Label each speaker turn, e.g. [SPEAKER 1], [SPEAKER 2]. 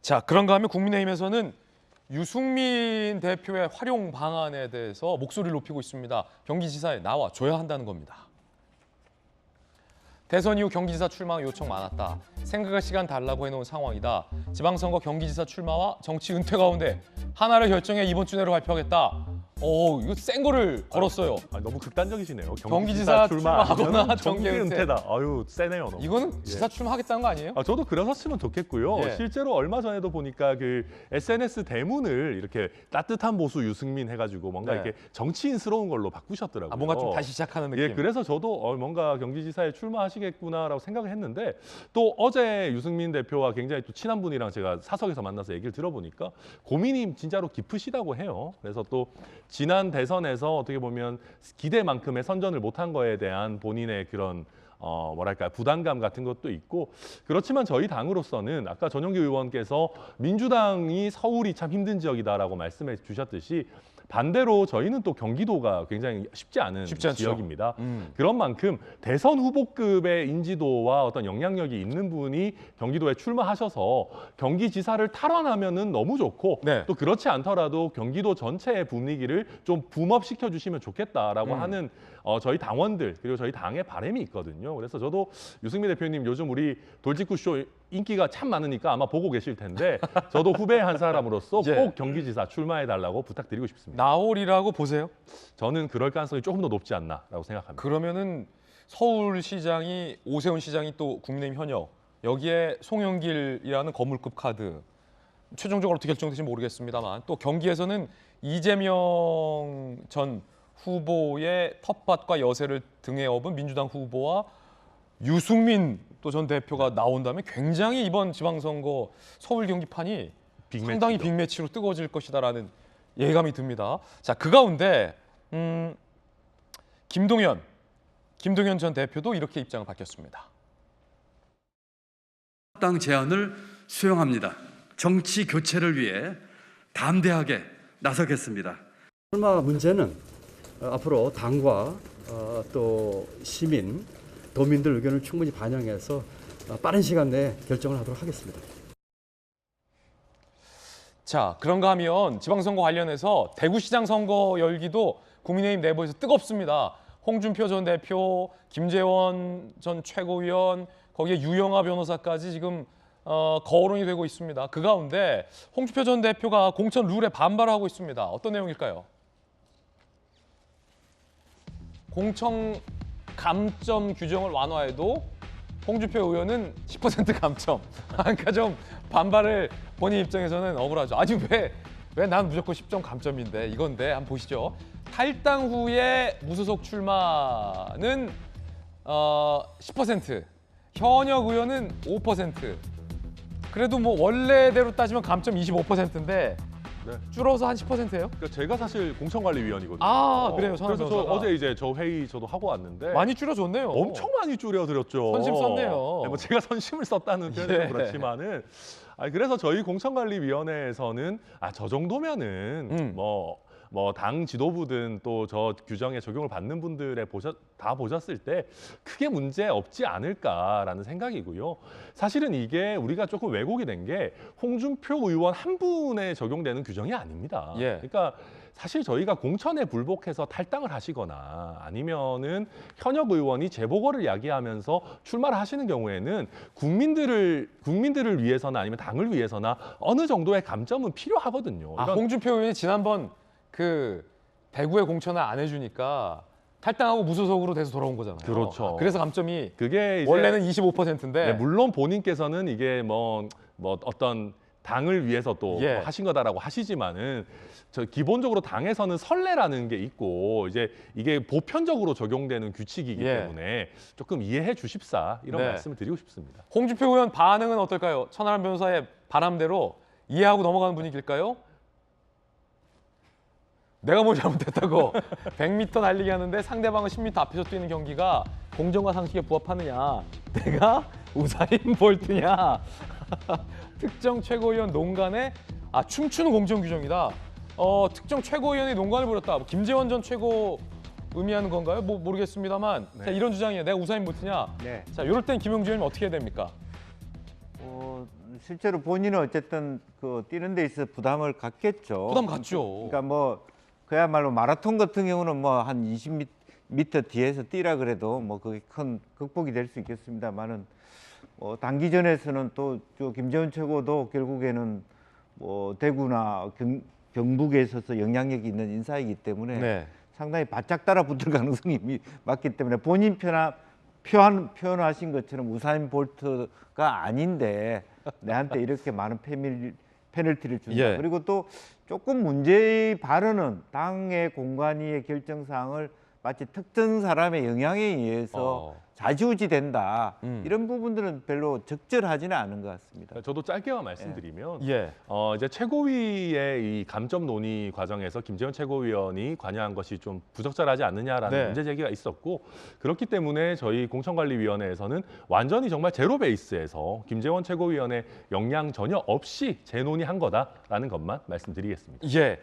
[SPEAKER 1] 자, 그런가 하면 국민의힘에서는 유승민 대표의 활용 방안에 대해서 목소리를 높이고 있습니다. 경기지사에 나와줘야 한다는 겁니다. 대선 이후 경기지사 출마 요청 많았다. 생각할 시간 달라고 해놓은 상황이다. 지방선거 경기지사 출마와 정치 은퇴 가운데 하나를 결정해 이번 주 내로 발표하겠다. 이거 센 거를 걸었어요.
[SPEAKER 2] 너무 극단적이시네요.
[SPEAKER 1] 경기지사 출마하거나
[SPEAKER 2] 정기 은퇴다. 아유, 세네요. 너무.
[SPEAKER 1] 이거는 지사 출마하겠다는 거 아니에요?
[SPEAKER 2] 저도 그러셨으면 좋겠고요.
[SPEAKER 1] 예.
[SPEAKER 2] 실제로 얼마 전에도 보니까 그 SNS 대문을 이렇게 따뜻한 보수 유승민 해가지고 뭔가
[SPEAKER 1] 네.
[SPEAKER 2] 이렇게 정치인스러운 걸로 바꾸셨더라고요.
[SPEAKER 1] 뭔가 좀 다시 시작하는 느낌.
[SPEAKER 2] 예, 그래서 저도 뭔가 경기지사에 출마하시겠구나라고 생각을 했는데 또 어제 유승민 대표와 굉장히 또 친한 분이랑 제가 사석에서 만나서 얘기를 들어보니까 고민이 진짜로 깊으시다고 해요. 그래서 또 지난 대선에서 어떻게 보면 기대만큼의 선전을 못한 거에 대한 본인의 그런 뭐랄까 부담감 같은 것도 있고 그렇지만 저희 당으로서는 아까 전용기 의원께서 민주당이 서울이 참 힘든 지역이다라고 말씀해 주셨듯이 반대로 저희는 또 경기도가 굉장히 쉽지 않은 지역입니다. 그런 만큼 대선 후보급의 인지도와 어떤 영향력이 있는 분이 경기도에 출마하셔서 경기지사를 탈환하면은 너무 좋고 또 그렇지 않더라도 경기도 전체의 분위기를 좀 붐업시켜 주시면 좋겠다라고 하는 저희 당원들 그리고 저희 당의 바람이 있거든요. 그래서 저도 유승민 대표님 요즘 우리 돌직구쇼 인기가 참 많으니까 아마 보고 계실 텐데 저도 후배 한 사람으로서 꼭 경기지사 출마해달라고 부탁드리고 싶습니다.
[SPEAKER 1] 나올이라고 보세요?
[SPEAKER 2] 저는 그럴 가능성이 조금 더 높지 않나라고 생각합니다.
[SPEAKER 1] 그러면은 서울시장이 오세훈 시장이 또 국민의힘 현역 여기에 송영길이라는 거물급 카드 최종적으로 어떻게 결정될지 모르겠습니다만 또 경기에서는 이재명 전 후보의 텃밭과 여세를 등에 업은 민주당 후보와 유승민 또 전 대표가 나온다면 굉장히 이번 지방선거 서울 경기판이 상당히 빅매치로 뜨거워질 것이다라는 예감이 듭니다. 자, 그 가운데 김동연 전 대표도 이렇게 입장을 밝혔습니다.
[SPEAKER 3] 당 제안을 수용합니다. 정치 교체를 위해 담대하게 나서겠습니다.
[SPEAKER 4] 출마 문제는 앞으로 당과 또 시민, 도민들 의견을 충분히 반영해서 빠른 시간 내에 결정을 하도록 하겠습니다.
[SPEAKER 1] 자, 그런가 하면 지방선거 관련해서 대구시장 선거 열기도 국민의힘 내부에서 뜨겁습니다. 홍준표 전 대표, 김재원 전 최고위원, 거기에 유영하 변호사까지 지금 거론이 되고 있습니다. 그 가운데 홍준표 전 대표가 공천 룰에 반발을 하고 있습니다. 어떤 내용일까요? 공천 감점 규정을 완화해도 홍준표 의원은 10% 감점. 그러니까 좀 반발을 본인 입장에서는 억울하죠. 아니 왜 난 무조건 10점 감점인데 이건데 한번 보시죠. 탈당 후에 무소속 출마는 10%, 현역 의원은 5%. 그래도 뭐 원래대로 따지면 감점 25%인데 줄어서 한 10%예요?
[SPEAKER 2] 그러니까 제가 사실 공천관리위원이거든요.
[SPEAKER 1] 아, 그래요.
[SPEAKER 2] 그래서 저 어제 이제 저 회의 저도 하고 왔는데
[SPEAKER 1] 많이 줄여줬네요.
[SPEAKER 2] 엄청 많이 줄여드렸죠.
[SPEAKER 1] 선심 썼네요.
[SPEAKER 2] 뭐 제가 선심을 썼다는 표현은 그렇지만은 그래서 저희 공천관리위원회에서는 저 정도면은 뭐 당 지도부든 또 저 규정에 적용을 받는 분들의 다 보셨을 때 크게 문제 없지 않을까라는 생각이고요. 사실은 이게 우리가 조금 왜곡이 된 게 홍준표 의원 한 분에 적용되는 규정이 아닙니다. 그러니까 사실 저희가 공천에 불복해서 탈당을 하시거나 아니면은 현역 의원이 재보궐을 야기하면서 출마를 하시는 경우에는 국민들을 위해서나 아니면 당을 위해서나 어느 정도의 감점은 필요하거든요.
[SPEAKER 1] 홍준표 의원이 지난번 그 대구에 공천을 안 해주니까 탈당하고 무소속으로 돼서 돌아온 거잖아요.
[SPEAKER 2] 그렇죠.
[SPEAKER 1] 그래서 감점이
[SPEAKER 2] 그게 이제
[SPEAKER 1] 원래는 25%인데
[SPEAKER 2] 물론 본인께서는 이게 뭐 어떤 당을 위해서 또 하신 거다라고 하시지만은 기본적으로 당에서는 선례라는 게 있고 이제 이게 보편적으로 적용되는 규칙이기 때문에 조금 이해해 주십사 이런 말씀을 드리고 싶습니다.
[SPEAKER 1] 홍준표 의원 반응은 어떨까요? 천하람 변호사의 바람대로 이해하고 넘어가는 분위기일까요? 내가 뭘 잘못했다고 100m 달리기 하는데 상대방은 10m 앞에서 뛰는 경기가 공정과 상식에 부합하느냐? 내가 우사인 볼트냐? 특정 최고위원 농간에 춤추는 공정 규정이다. 특정 최고위원이 농간을 부렸다. 김재원 전 최고 의미하는 건가요? 뭐 모르겠습니다만 자, 이런 주장이에요. 내가 우사인 볼트냐? 자, 이럴 땐 김용주 의원님 어떻게 해야 됩니까?
[SPEAKER 5] 실제로 본인은 어쨌든 그 뛰는 데 있어서 부담을 갖겠죠.
[SPEAKER 1] 부담 갖죠.
[SPEAKER 5] 그러니까 뭐 그야말로 마라톤 같은 경우는 뭐 한 20m 뒤에서 뛰라 그래도 뭐 그게 큰 극복이 될 수 있겠습니다만은 뭐 단기전에서는 또 김재원 최고도 결국에는 뭐 대구나 경북에 있어서 영향력이 있는 인사이기 때문에
[SPEAKER 1] 네.
[SPEAKER 5] 상당히 바짝 따라붙을 가능성이 많기 때문에 본인 표현하신 것처럼 우사인 볼트가 아닌데 내한테 이렇게 많은 페널티를 준다.
[SPEAKER 1] 예.
[SPEAKER 5] 그리고 또 조금 문제의 발언은 당의 공관위의 결정사항을 마치 특정 사람의 영향에 의해서 좌지우지된다. 이런 부분들은 별로 적절하지는 않은 것 같습니다.
[SPEAKER 2] 저도 짧게만 말씀드리면
[SPEAKER 1] 예.
[SPEAKER 2] 이제 최고위의 이 감점 논의 과정에서 김재원 최고위원이 관여한 것이 좀 부적절하지 않느냐라는
[SPEAKER 1] 네.
[SPEAKER 2] 문제 제기가 있었고 그렇기 때문에 저희 공천관리위원회에서는 완전히 정말 제로 베이스에서 김재원 최고위원의 역량 전혀 없이 재논의한 거다라는 것만 말씀드리겠습니다.
[SPEAKER 1] 예.